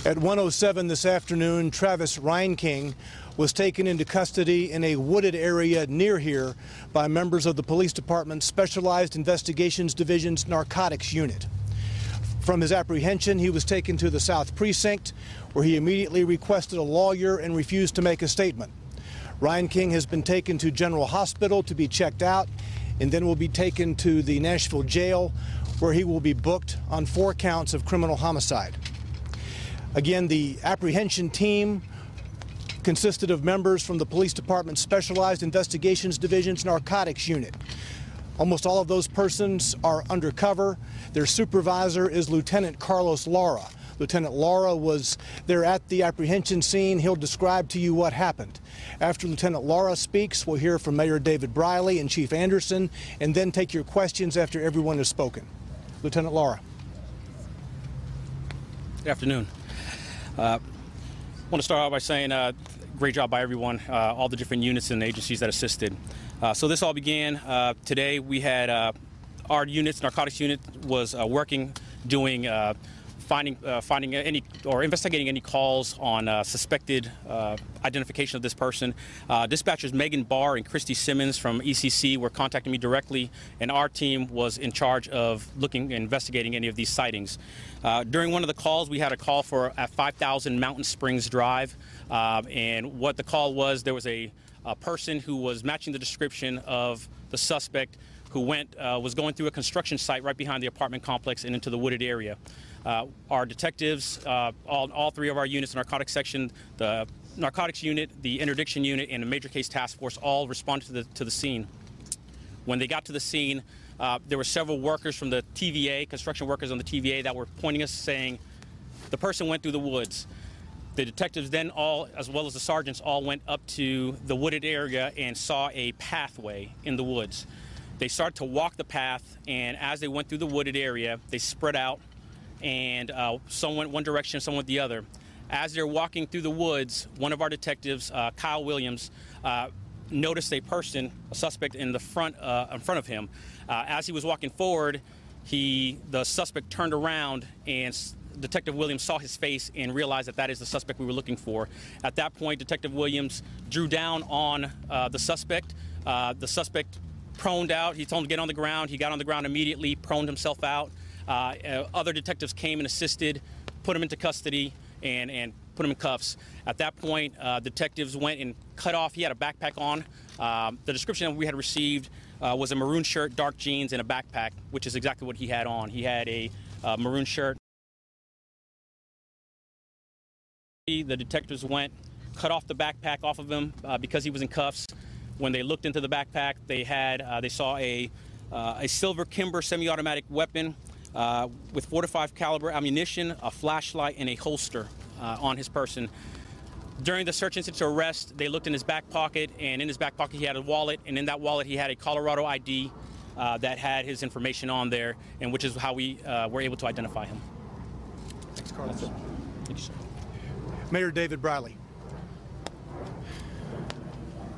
At 1:07 this afternoon, Travis Reinking was taken into custody in a wooded area near here by members of the police department's Specialized Investigations Division's Narcotics Unit. From his apprehension, he was taken to the South Precinct, where he immediately requested a lawyer and refused to make a statement. Reinking has been taken to General Hospital to be checked out, and then will be taken to the Nashville jail, where he will be booked on 4 counts of criminal homicide. Again, the apprehension team consisted of members from the police department's Specialized Investigations Division's Narcotics Unit. Almost all of those persons are undercover. Their supervisor is Lieutenant Carlos Lara. Lieutenant Lara was there at the apprehension scene. He'll describe to you what happened. After Lieutenant Lara speaks, we'll hear from Mayor David Briley and Chief Anderson, and then take your questions after everyone has spoken. Lieutenant Lara. Good afternoon. I want to start out by saying great job by everyone, all the different units and agencies that assisted. So this all began today. We had our units, narcotics unit, was working, doing finding any or investigating any calls on suspected identification of this person. Dispatchers Megan Barr and Christy Simmons from ECC were contacting me directly, and our team was in charge of looking and investigating any of these sightings. During one of the calls, we had a call for at 5000 Mountain Springs Drive, and what the call was, there was a person who was matching the description of the suspect who was going through a construction site right behind the apartment complex and into the wooded area. Our detectives, all 3 of our units, the narcotics section, the narcotics unit, the interdiction unit, and the major case task force all responded to the scene. When they got to the scene, there were several workers from the TVA, construction workers on the TVA, that were pointing us, saying the person went through the woods. The detectives then all, as well as the sergeants, all went up to the wooded area and saw a pathway in the woods. They started to walk the path, and as they went through the wooded area, they spread out, and some went one direction, some went the other. As they're walking through the woods, one of our detectives, Kyle Williams, noticed a person, a suspect, in front of him. As he was walking forward, the suspect turned around, and Detective Williams saw his face and realized that is the suspect we were looking for. At that point, Detective Williams drew down on the suspect. The suspect proned out. He told him to get on the ground. He got on the ground immediately, proned himself out. Other detectives came and assisted, put him into custody, and put him in cuffs. At that point, detectives went and cut off. He had a backpack on. The description that we had received was a maroon shirt, dark jeans, and a backpack, which is exactly what he had on. He had a maroon shirt. The detectives went, cut off the backpack off of him because he was in cuffs. When they looked into the backpack, they saw a silver Kimber semi-automatic weapon with .45 caliber ammunition, a flashlight, and a holster on his person. During the search incident to arrest, they looked in his back pocket, and in his back pocket he had a wallet, and in that wallet he had a Colorado ID that had his information on there, and which is how we were able to identify him. Thanks, Carlos. Thank you, sir. Mayor David Briley.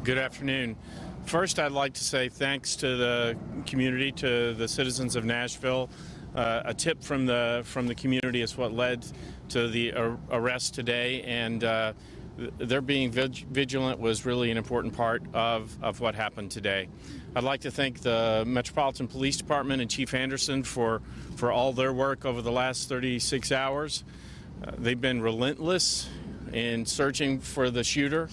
Good afternoon. First, I'd like to say thanks to the community, to the citizens of Nashville. A tip from the community is what led to the arrest today, and their being vigilant was really an important part of what happened today. I'd like to thank the Metropolitan Police Department and Chief Anderson for all their work over the last 36 hours. They've been relentless in searching for the shooter,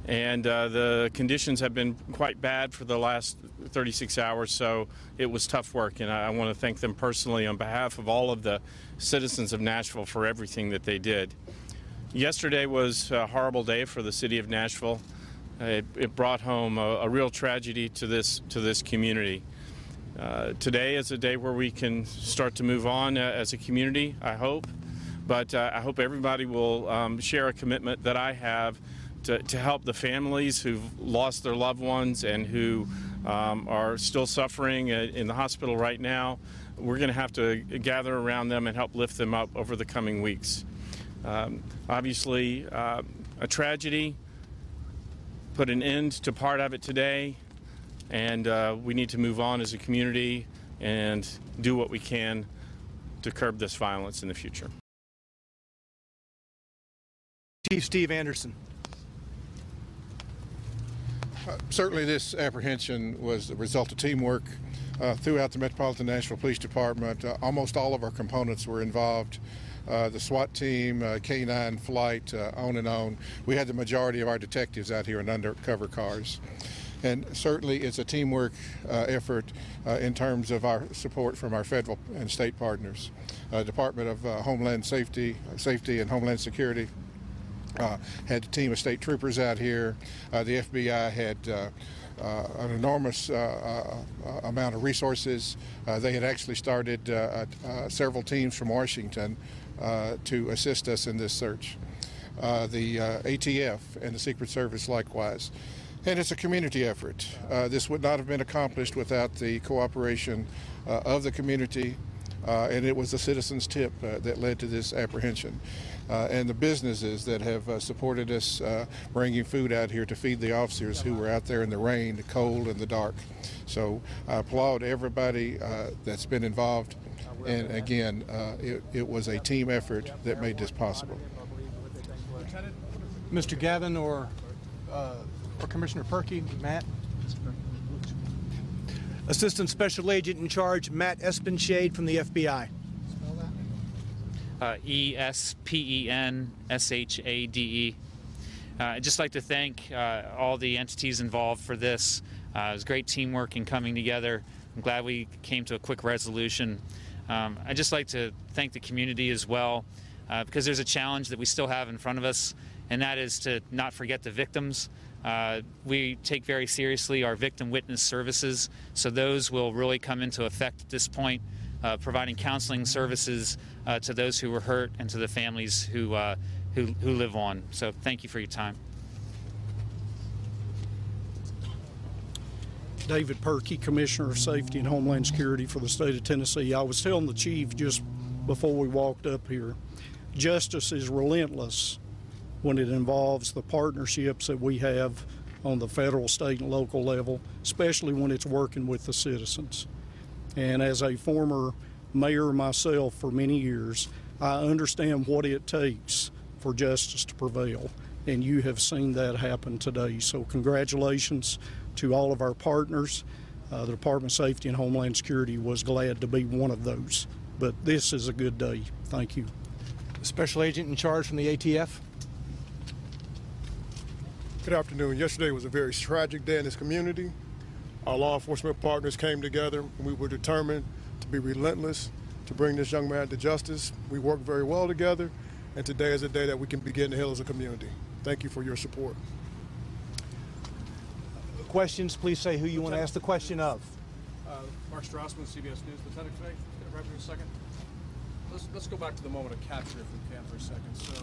and the conditions have been quite bad for the last 36 hours, so it was tough work, and I want to thank them personally on behalf of all of the citizens of Nashville for everything that they did. Yesterday was a horrible day for the city of Nashville. It brought home a real tragedy to this community. Today is a day where we can start to move on as a community, I hope. But I hope everybody will share a commitment that I have to help the families who've lost their loved ones and who are still suffering in the hospital right now. We're going to have to gather around them and help lift them up over the coming weeks. Obviously, a tragedy, put an end to part of it today, and we need to move on as a community and do what we can to curb this violence in the future. Chief Steve Anderson. Certainly this apprehension was the result of teamwork throughout the Metropolitan Nashville Police Department. Almost all of our components were involved. The SWAT team, K-9 flight, on and on. We had the majority of our detectives out here in undercover cars. And certainly it's a teamwork effort in terms of our support from our federal and state partners. Department of Homeland Safety and Homeland Security had a team of state troopers out here. The FBI had an enormous amount of resources. They had actually started several teams from Washington to assist us in this search. The ATF and the Secret Service likewise. And it's a community effort. This would not have been accomplished without the cooperation of the community, and it was the citizens' tip that led to this apprehension. And the businesses that have supported us bringing food out here to feed the officers who were out there in the rain, the cold, and the dark. So I applaud everybody that's been involved. And again, it was a team effort that made this possible. Mr. Gavin or Commissioner Perkey, Matt? Assistant Special Agent in Charge, Matt Espenshade from the FBI. Espenshade. I'd just like to thank all the entities involved for this. It was great teamwork and coming together. I'm glad we came to a quick resolution. I'd just like to thank the community as well, because there's a challenge that we still have in front of us, and that is to not forget the victims. We take very seriously our victim witness services, so those will really come into effect at this point, providing counseling services to those who were hurt and to the families who live on. So thank you for your time. David Perkey, Commissioner of Safety and Homeland Security for the state of Tennessee. I was telling the chief just before we walked up here, justice is relentless when it involves the partnerships that we have on the federal, state, and local level, especially when it's working with the citizens. And as a former mayor myself for many years, I understand what it takes for justice to prevail, and you have seen that happen today. So congratulations to all of our partners. The Department of Safety and Homeland Security was glad to be one of those. But this is a good day. Thank you. Special Agent in Charge from the ATF. Good afternoon. Yesterday was a very tragic day in this community. Our law enforcement partners came together and we were determined to be relentless to bring this young man to justice. We worked very well together, and today is a day that we can begin to heal as a community. Thank you for your support. Questions, please say who you want to ask the question of. Mark Strassman, CBS News. Lieutenant, can I grab you a second? Let's go back to the moment of capture if we can for a second. So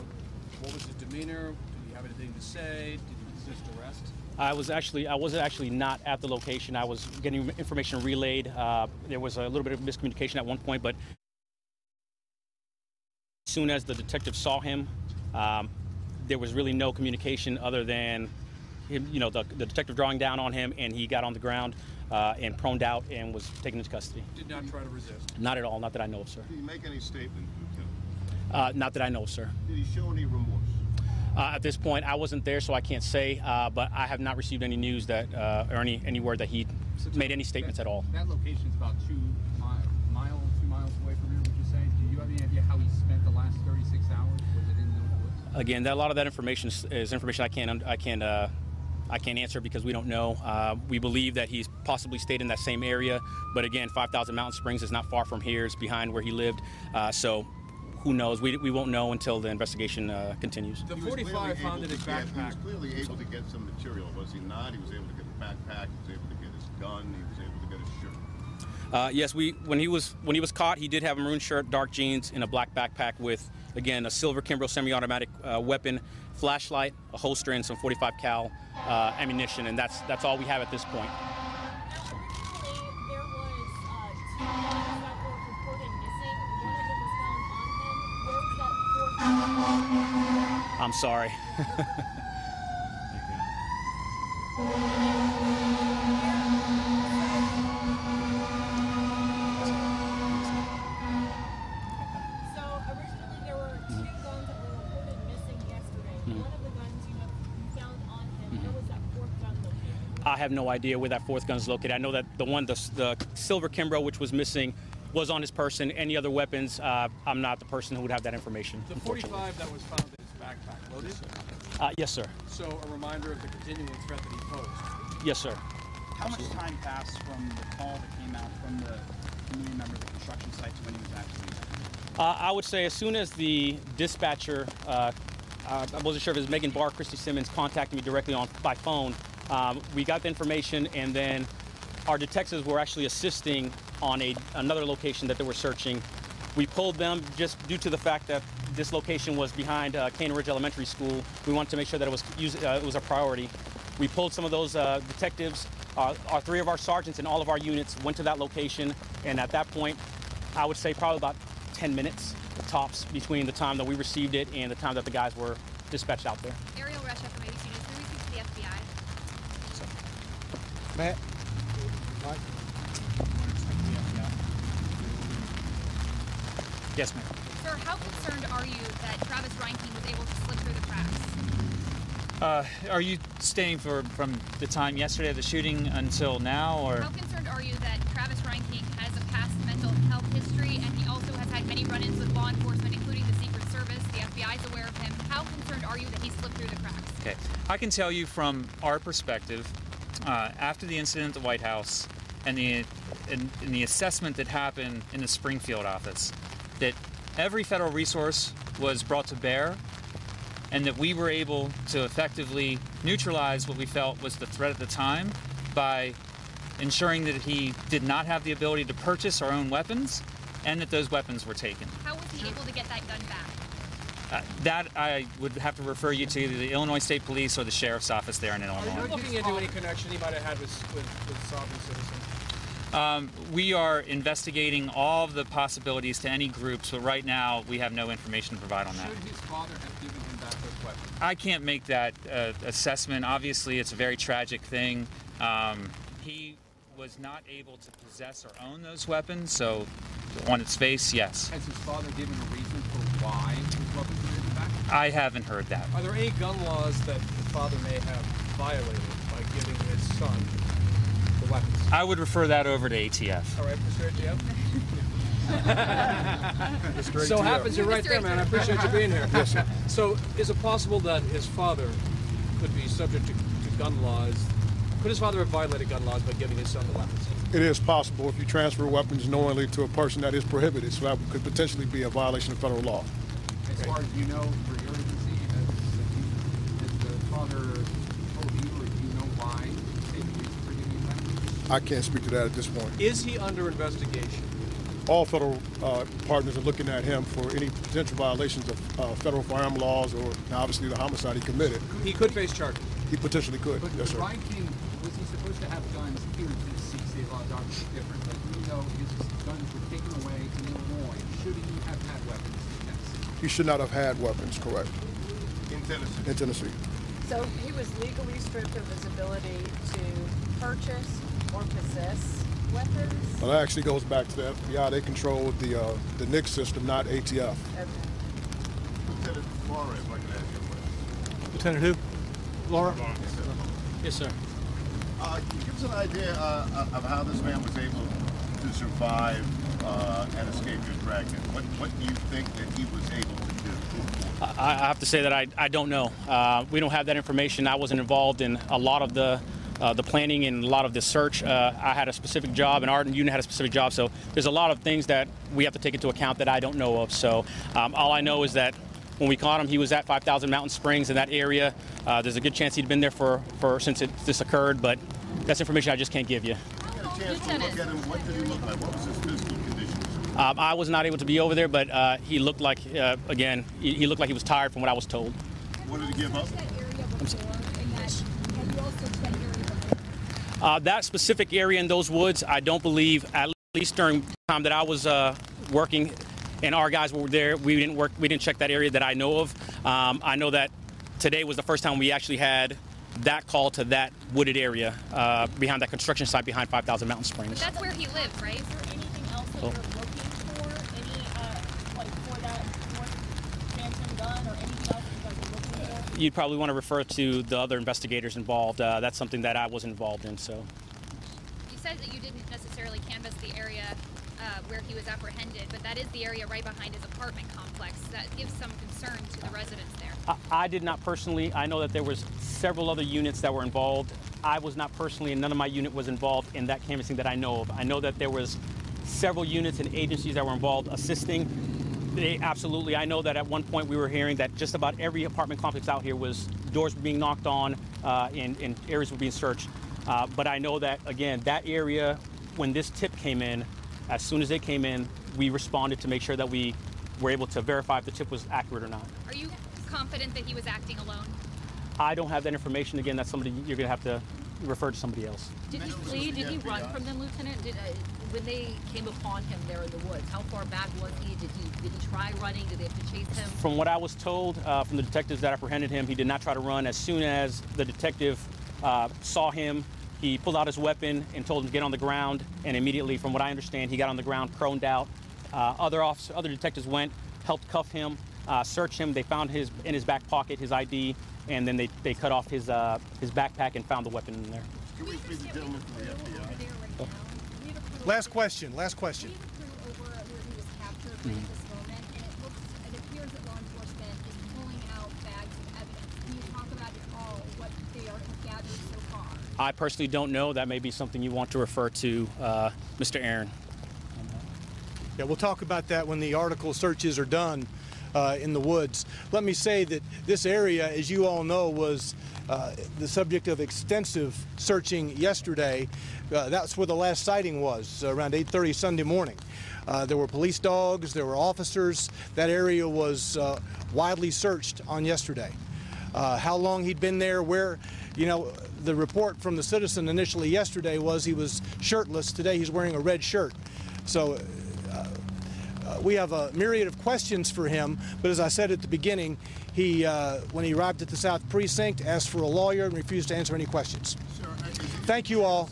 what was his demeanor? Did he have anything to say? Did he resist arrest? I wasn't actually not at the location. I was getting information relayed. There was a little bit of miscommunication at one point, but as soon as the detective saw him, there was really no communication other than him, the detective drawing down on him, and he got on the ground and proned out and was taken into custody. Did not try to resist? Not at all. Not that I know of, sir. Did he make any statement, Lieutenant? Not that I know of, sir. Did he show any remorse? At this point, I wasn't there, so I can't say, but I have not received any news that, or any word that he made any statements at all. That location is about 2 miles away from here, would you say? Do you have any idea how he spent the last 36 hours? Was it in those woods? Again, a lot of that information is information I can't answer because we don't know. We believe that he's possibly stayed in that same area, but again, 5,000 Mountain Springs is not far from here. It's behind where he lived, so who knows? We won't know until the investigation continues. The 45 found in his backpack. He was clearly able to get some material, was he not? He was able to get the backpack. He was able to get his gun. He was able to get his shirt. Yes, when he was caught, he did have a maroon shirt, dark jeans, and a black backpack with, again, a silver Kimbrough semi-automatic weapon, flashlight, a holster, and some 45 cal ammunition, and that's all we have at this point. I'm sorry. So originally there were 2 guns that were reported missing yesterday. I have no idea where that fourth gun is located. I know that the silver Kimbrough, which was missing, was on his person. Any other weapons, I'm not the person who would have that information. The 45 that was found in his backpack, loaded? Yes, sir. So a reminder of the continuing threat that he posed? Yes, sir. How much time passed from the call that came out from the community member of the construction site to when he was actually there? I would say as soon as the dispatcher, I wasn't sure if it was Megan Barr, Christy Simmons, contacted me directly by phone. We got the information, and then our detectives were actually assisting on another location that they were searching. We pulled them just due to the fact that this location was behind Cane Ridge Elementary School. We wanted to make sure that it was a priority. We pulled some of those detectives. Three of our sergeants and all of our units went to that location, and at that point, I would say probably about 10 minutes tops between the time that we received it and the time that the guys were dispatched out there. Ariel Russia from ABC News. Can we speak to the FBI? Matt? Mike? Yes, ma'am. Sir, how concerned are you that Travis Reinking was able to slip through the cracks? Are you staying from the time yesterday of the shooting until now, or? How concerned are you that Travis Reinking has a past mental health history, and he also has had many run-ins with law enforcement, including the Secret Service? The FBI is aware of him. How concerned are you that he slipped through the cracks? Okay, I can tell you from our perspective, after the incident at the White House and the assessment that happened in the Springfield office, that every federal resource was brought to bear, and that we were able to effectively neutralize what we felt was the threat at the time by ensuring that he did not have the ability to purchase our own weapons and that those weapons were taken. How was he able to get that gun back? That I would have to refer you to either the Illinois State Police or the Sheriff's Office there in Illinois. Are you looking into any connection he might have had with sovereign citizens? We are investigating all of the possibilities to any groups, but right now we have no information to provide on that. Should his father have given him back those weapons? I can't make that assessment. Obviously, it's a very tragic thing. He was not able to possess or own those weapons, so on its face, yes. Has his father given a reason for why his weapons were given back? I haven't heard that. Are there any gun laws that the father may have violated by giving his son the weapons? I would refer that over to ATF. All right, Mr. ATF. So happens you're right there, man. I appreciate you being here. Yes, sir. So is it possible that his father could be subject to gun laws? Could his father have violated gun laws by giving his son the weapons? It is possible if you transfer weapons knowingly to a person that is prohibited, so that could potentially be a violation of federal law. As far as you know, for your agency, has the father told you, or do you know why they for giving weapons? I can't speak to that at this point. Is he under investigation? All federal partners are looking at him for any potential violations of federal firearm laws or obviously the homicide he committed. He could face charges. He potentially could. But Yes, sir. Reinking, was he supposed to have guns here in Tennessee? State law doctrine is different, but we know his guns were taken away in Illinois. Should he have had weapons in Tennessee? He should not have had weapons, correct. In Tennessee. In Tennessee. So he was legally stripped of his ability to purchase or possess weapons? Well, that actually goes back to the FBI. They control the NICS system, not ATF. Okay. Lieutenant Laura, if I can ask you a question. Lieutenant who? Laura? Yes, sir. Can you give us an idea of how this man was able to survive and escape your dragnet? What do you think that he was able to do? I have to say that I don't know. We don't have that information. I wasn't involved in a lot of the planning and a lot of the search. I had a specific job, and our unit had a specific job, so there's a lot of things that we have to take into account that I don't know of. So all I know is that when we caught him, he was at 5,000 Mountain Springs in that area. There's a good chance he'd been there since this occurred, but that's information I just can't give you. You had a chance to look at him. What did he look like? What was his physical condition? I was not able to be over there, but he looked like, again, he looked like he was tired from what I was told. What did he give up? That specific area in those woods, I don't believe, at least during the time that I was working and our guys were there, we didn't check that area that I know of. I know that today was the first time we actually had that call to that wooded area behind that construction site behind 5,000 Mountain Springs. But that's where he lived, right? Is there anything else that you're looking for? Any, like for that North Phantom gun or anything else that you guys are looking You'd probably want to refer to the other investigators involved. That's something that I wasn't involved in. So, you said that you didn't necessarily canvass the area where he was apprehended, but that is the area right behind his apartment complex. That gives some concern to the residents there. I did not personally. I know that there was several other units that were involved. I was not personally, and none of my unit was involved in that canvassing that I know of. I know that there was several units and agencies that were involved assisting. Absolutely. I know that at one point we were hearing that just about every apartment complex out here was doors were being knocked on and areas were being searched. But I know that, again, that area, when this tip came in, as soon as it came in, we responded to make sure that we were able to verify if the tip was accurate or not. Are you confident that he was acting alone? I don't have that information. Again, that's somebody you're going to have to refer to somebody else. Did he flee? Did he run from them, Lieutenant? When they came upon him there in the woods, how far back was he? Did he try running? Did they have to chase him? From what I was told from the detectives that apprehended him, he did not try to run. As soon as the detective saw him, he pulled out his weapon and told him to get on the ground. And immediately, from what I understand, he got on the ground, proned out. Other detectives went, helped cuff him, search him. They found in his back pocket his ID, and then they cut off his backpack and found the weapon in there. Can we speak to the gentleman from the FBI? Last question. Last question. We have a crew over where he was captured right at this moment, and it appears that law enforcement is pulling out bags of evidence. Can you talk about at all what they are gathered so far? I personally don't know. That may be something you want to refer to Mr. Aaron. Yeah, we'll talk about that when the article searches are done in the woods. Let me say that this area, as you all know, was the subject of extensive searching yesterday. That's where the last sighting was, around 8:30 Sunday morning. There were police dogs, there were officers. That area was widely searched on yesterday. How long he'd been there, where, the report from the citizen initially yesterday was he was shirtless. Today he's wearing a red shirt. So we have a myriad of questions for him, but as I said at the beginning, he, when he arrived at the South Precinct, asked for a lawyer and refused to answer any questions. Thank you all.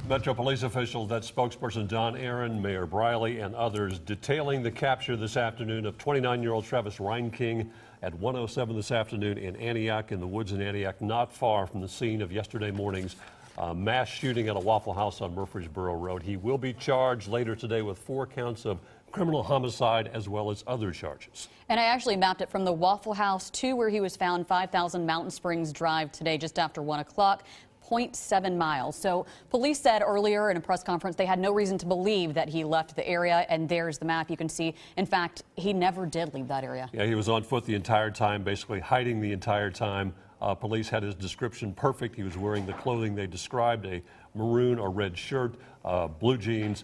Metro Police officials, that's spokesperson Don Aaron, Mayor Briley, and others detailing the capture this afternoon of 29-year-old Travis Reinking at 1:07 this afternoon in Antioch, in the woods in Antioch, not far from the scene of yesterday morning's mass shooting at a Waffle House on Murfreesboro Road. He will be charged later today with 4 counts of criminal homicide as well as other charges. And I actually mapped it from the Waffle House to where he was found, 5,000 Mountain Springs Drive, today just after 1 o'clock. 0.7 miles. So police said earlier in a press conference they had no reason to believe that he left the area, and there's the map you can see. In fact, he never did leave that area. Yeah, he was on foot the entire time, basically hiding the entire time. Police had his description perfect. He was wearing the clothing they described, a maroon or red shirt, blue jeans.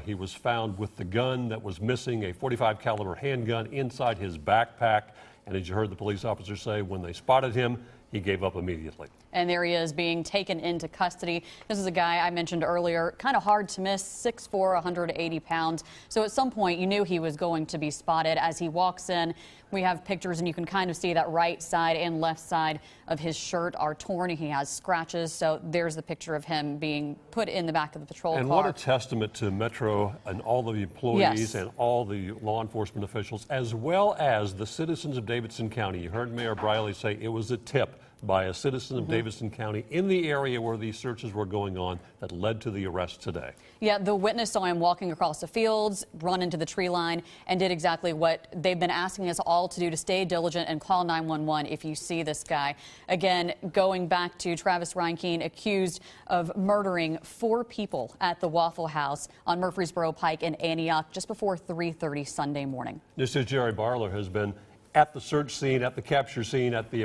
He was found with the gun that was missing, a .45 caliber handgun inside his backpack. And as you heard the police officer say, when they spotted him, he gave up immediately. And there he is being taken into custody. This is a guy I mentioned earlier, kind of hard to miss, 6'4", 180 pounds. So at some point you knew he was going to be spotted. As he walks in, we have pictures and you can kind of see that right side and left side of his shirt are torn. He has scratches. So there's the picture of him being put in the back of the patrol car. And what a testament to Metro and all the employees and all the law enforcement officials, as well as the citizens of Davidson County. You heard Mayor Briley say it was a tip by a citizen of Davidson County in the area where these searches were going on that led to the arrest today. Yeah, the witness saw him walking across the fields, run into the tree line, and did exactly what they've been asking us all to do, to stay diligent and call 911 if you see this guy. Again, going back to Travis Reinking, accused of murdering 4 people at the Waffle House on Murfreesboro Pike in Antioch just before 3:30 Sunday morning. This is Jerry Barlow, has been at the search scene, at the capture scene, at the